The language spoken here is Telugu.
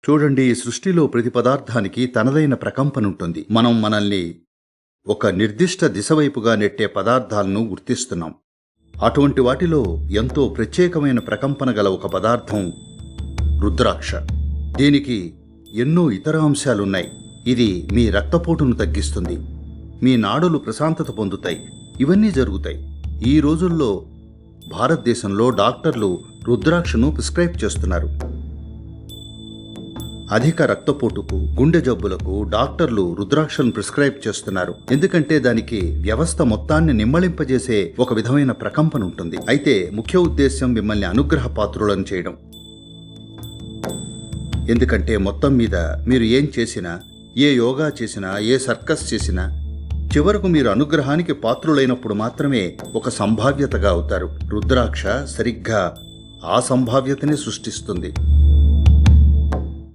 చూడండి, ఈ సృష్టిలో ప్రతి పదార్థానికి తనదైన ప్రకంపనుంటుంది. మనం మనల్ని ఒక నిర్దిష్ట దిశ వైపుగా నెట్టే పదార్థాలను గుర్తిస్తున్నాం. అటువంటి వాటిలో ఎంతో ప్రత్యేకమైన ప్రకంపన గల ఒక పదార్థం రుద్రాక్ష. దీనికి ఎన్నో ఇతర అంశాలున్నాయి. ఇది మీ రక్తపోటును తగ్గిస్తుంది, మీ నాడులు ప్రశాంతత పొందుతాయి. ఇవన్నీ జరుగుతాయి. ఈ రోజుల్లో భారతదేశంలో డాక్టర్లు రుద్రాక్షను ప్రిస్క్రైబ్ చేస్తున్నారు. అధిక రక్తపోటుకు, గుండె జబ్బులకు డాక్టర్లు రుద్రాక్షను ప్రిస్క్రైబ్ చేస్తున్నారు. ఎందుకంటే దానికి వ్యవస్థ మొత్తాన్ని నిమ్మళింపజేసే ఒక విధమైన ప్రకంపన ఉంటుంది. అయితే ముఖ్య ఉద్దేశ్యం మిమ్మల్ని అనుగ్రహ పాత్రులను చేయడం. ఎందుకంటే మొత్తం మీద మీరు ఏం చేసినా, ఏ యోగా చేసినా, ఏ సర్కస్ చేసినా చివరకు మీరు అనుగ్రహానికి పాత్రులైనప్పుడు మాత్రమే ఒక సంభావ్యతగా అవుతారు. రుద్రాక్ష సరిగ్గా ఆ సంభావ్యతనే సృష్టిస్తుంది.